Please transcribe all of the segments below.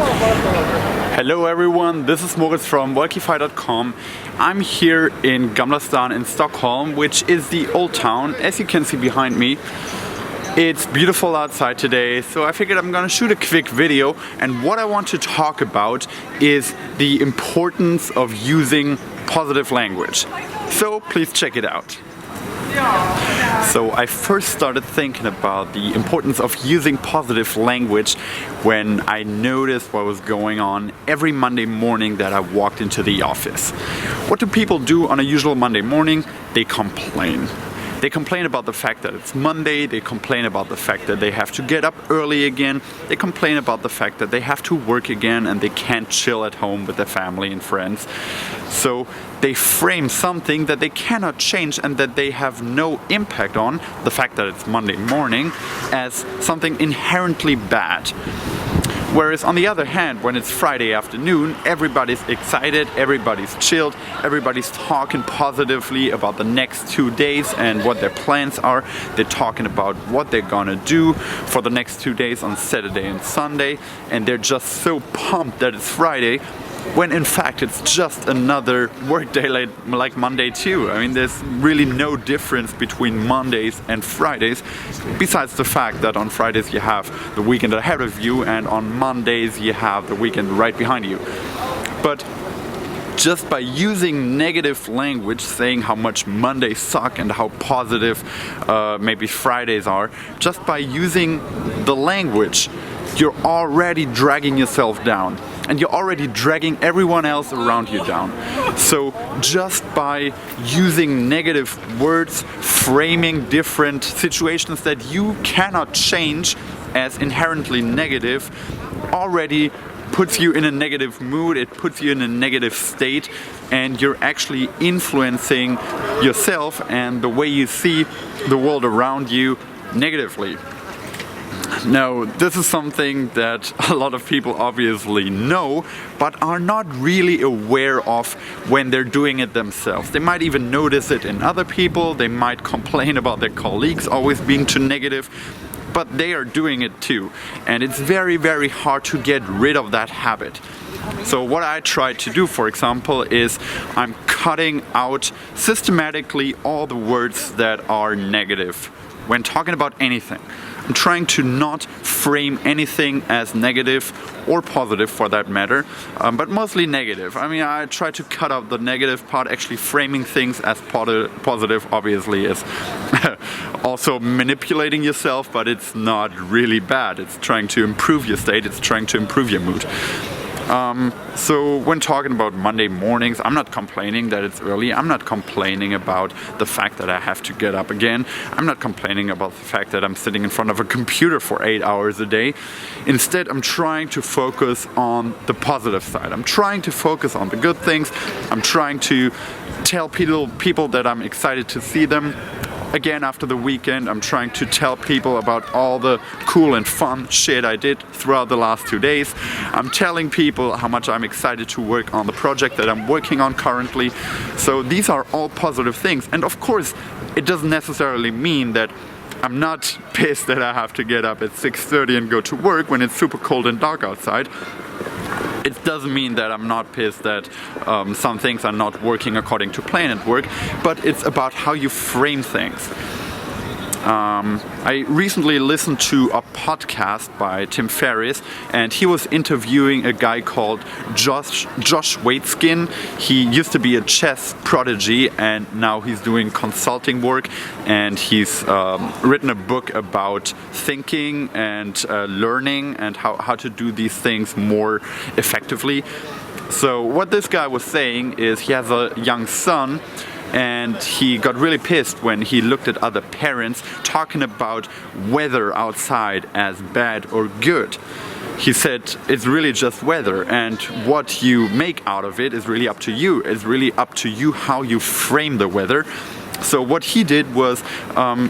Hello everyone, this is Moritz from Wolkify.com. I'm here in Gamla in Stockholm, which is the old town, as you can see behind me. It's beautiful outside today, so I figured I'm gonna shoot a quick video, and what I want to talk about is the importance of using positive language. So please check it out. So I first started thinking about the importance of using positive language when I noticed what was going on every Monday morning that I walked into the office. What do people do on a usual Monday morning? They complain. They complain about the fact that it's Monday, they complain about the fact that they have to get up early again, they complain about the fact that they have to work again and they can't chill at home with their family and friends. So they frame something that they cannot change and that they have no impact on, the fact that it's Monday morning, as something inherently bad. Whereas on the other hand, when it's Friday afternoon, everybody's excited, everybody's chilled, everybody's talking positively about the next 2 days and what their plans are. They're talking about what they're gonna do for the next 2 days on Saturday and Sunday, and they're just so pumped that it's Friday, when in fact it's just another work day like Monday too. I mean, there's really no difference between Mondays and Fridays, besides the fact that on Fridays you have the weekend ahead of you and on Mondays you have the weekend right behind you. But just by using negative language, saying how much Mondays suck and how positive maybe Fridays are, just by using the language, you're already dragging yourself down. And you're already dragging everyone else around you down. So just by using negative words, framing different situations that you cannot change as inherently negative, already puts you in a negative mood, it puts you in a negative state, and you're actually influencing yourself and the way you see the world around you negatively. Now, this is something that a lot of people obviously know, but are not really aware of when they're doing it themselves. They might even notice it in other people, they might complain about their colleagues always being too negative, but they are doing it too. And it's very, very hard to get rid of that habit. So what I try to do, for example, is I'm cutting out systematically all the words that are negative when talking about anything. I'm trying to not frame anything as negative or positive for that matter, but mostly negative. I mean, I try to cut out the negative part. Actually framing things as positive obviously is also manipulating yourself, but it's not really bad. It's trying to improve your state, it's trying to improve your mood. So when talking about Monday mornings, I'm not complaining that it's early. I'm not complaining about the fact that I have to get up again. I'm not complaining about the fact that I'm sitting in front of a computer for 8 hours a day. Instead, I'm trying to focus on the positive side. I'm trying to focus on the good things. I'm trying to tell people that I'm excited to see them. Again, after the weekend, I'm trying to tell people about all the cool and fun shit I did throughout the last 2 days. I'm telling people how much I'm excited to work on the project that I'm working on currently. So these are all positive things. And of course, it doesn't necessarily mean that I'm not pissed that I have to get up at 6:30 and go to work when it's super cold and dark outside. It doesn't mean that I'm not pissed that some things are not working according to plan at work, but it's about how you frame things. I recently listened to a podcast by Tim Ferriss, and he was interviewing a guy called Josh Waitzkin. He used to be a chess prodigy, and now he's doing consulting work, and he's written a book about thinking and learning and how to do these things more effectively. So what this guy was saying is he has a young son, and he got really pissed when he looked at other parents talking about weather outside as bad or good. He said it's really just weather, and what you make out of it is really up to you. It's really up to you how you frame the weather. So what he did was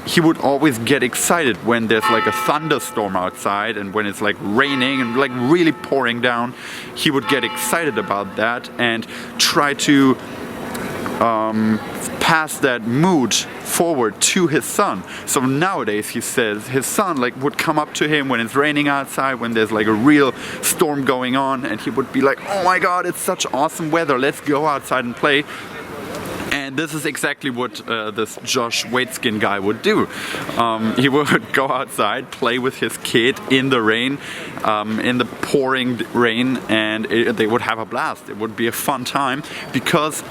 he would always get excited when there's like a thunderstorm outside and when it's like raining and like really pouring down. He would get excited about that and try to pass that mood forward to his son. So nowadays, he says, his son would come up to him when it's raining outside, when there's a real storm going on, and he would be like, oh my god, it's such awesome weather, let's go outside and play. And this is exactly what this Josh Waitzkin guy would do. He would go outside, play with his kid in the rain, in the pouring rain, and they would have a blast. It would be a fun time because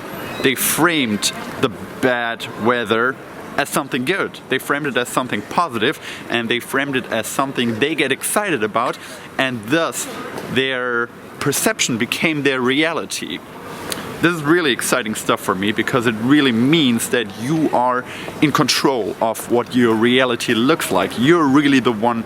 they framed the bad weather as something good. They framed it as something positive, and they framed it as something they get excited about, and thus their perception became their reality. This is really exciting stuff for me because it really means that you are in control of what your reality looks like. You're really the one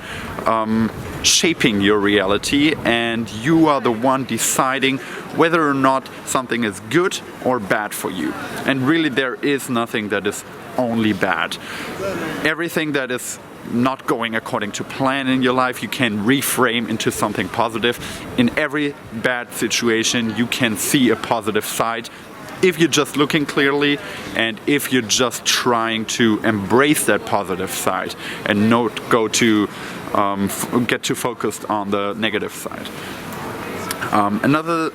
shaping your reality, and you are the one deciding whether or not something is good or bad for you. And really there is nothing that is only bad. Everything that is not going according to plan in your life, you can reframe into something positive. In every bad situation, you can see a positive side if you're just looking clearly and if you're just trying to embrace that positive side and not go to get too focused on the negative side. Another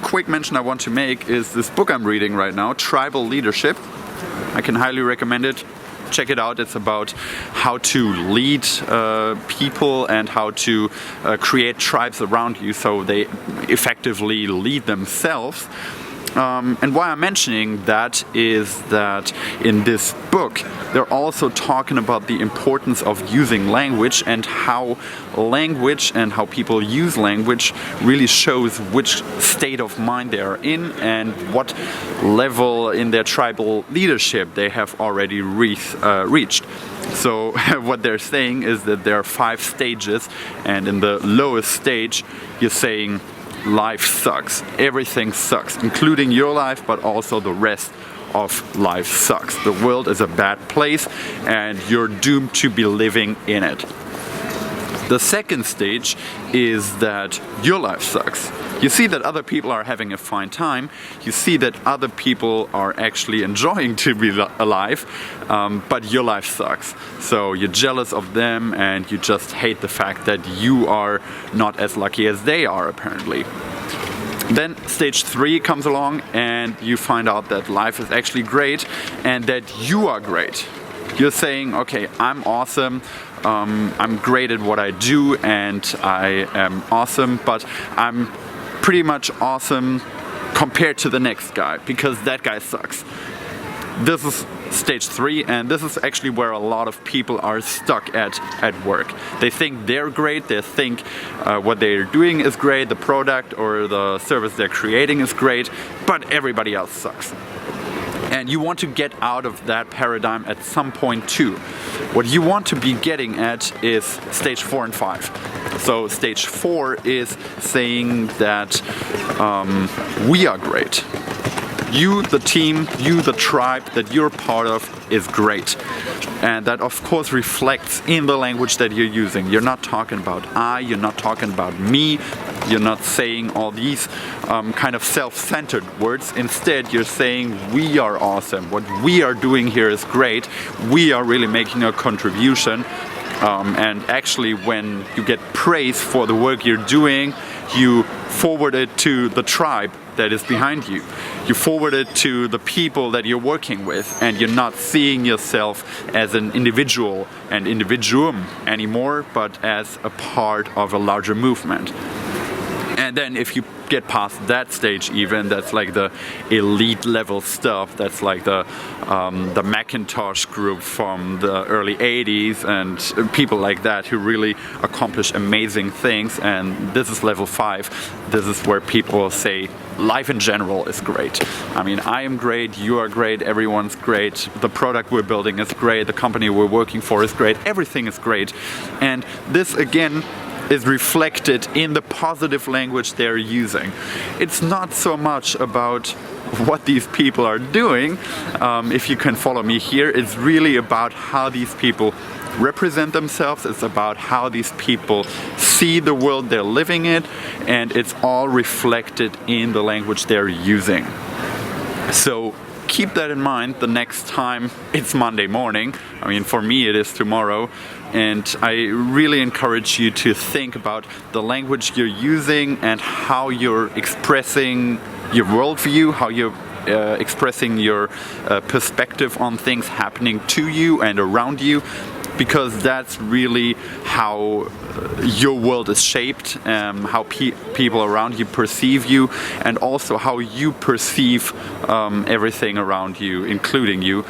quick mention I want to make is this book I'm reading right now, Tribal Leadership. I can highly recommend it. Check it out. It's about how to lead people and how to create tribes around you so they effectively lead themselves. And why I'm mentioning that is that in this book they're also talking about the importance of using language and how language and how people use language really shows which state of mind they are in and what level in their tribal leadership they have already reached. So what they're saying is that there are 5 stages, and in the lowest stage you're saying life sucks. Everything sucks, including your life, but also the rest of life sucks. The world is a bad place and you're doomed to be living in it. The second stage is that your life sucks. You see that other people are having a fine time. You see that other people are actually enjoying to be alive, but your life sucks. So you're jealous of them and you just hate the fact that you are not as lucky as they are, apparently. Then stage 3 comes along and you find out that life is actually great and that you are great. You're saying, okay, I'm awesome, I'm great at what I do and I am awesome, but I'm pretty much awesome compared to the next guy because that guy sucks. This is stage 3, and this is actually where a lot of people are stuck at work. They think they're great, they think what they're doing is great, the product or the service they're creating is great, but everybody else sucks. And you want to get out of that paradigm at some point too. What you want to be getting at is stage 4 and 5. So stage 4 is saying that we are great. You, the team, you, the tribe that you're part of is great. And that of course reflects in the language that you're using. You're not talking about I, you're not talking about me, you're not saying all these kind of self-centered words. Instead, you're saying we are awesome. What we are doing here is great. We are really making a contribution. And actually when you get praise for the work you're doing, you forward it to the tribe that is behind you. You forward it to the people that you're working with, and you're not seeing yourself as an individual and individuum anymore, but as a part of a larger movement. And then if you get past that stage even, that's like the elite level stuff, that's like the Macintosh group from the early 80s and people like that who really accomplish amazing things, and this is level 5. This is where people say life in general is great. I mean, I am great, you are great, everyone's great, the product we're building is great, the company we're working for is great, everything is great. And this again is reflected in the positive language they're using. It's not so much about what these people are doing. If you can follow me here, it's really about how these people represent themselves. It's about how these people see the world they're living in, and it's all reflected in the language they're using. So keep that in mind the next time it's Monday morning. I mean, for me it is tomorrow. And I really encourage you to think about the language you're using and how you're expressing your worldview, how you're expressing your perspective on things happening to you and around you, because that's really how your world is shaped, how people around you perceive you, and also how you perceive everything around you, including you.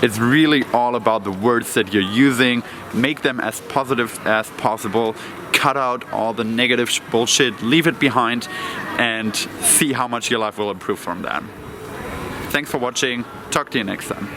It's really all about the words that you're using. Make them as positive as possible. Cut out all the negative bullshit, leave it behind, and see how much your life will improve from that. Thanks for watching. Talk to you next time.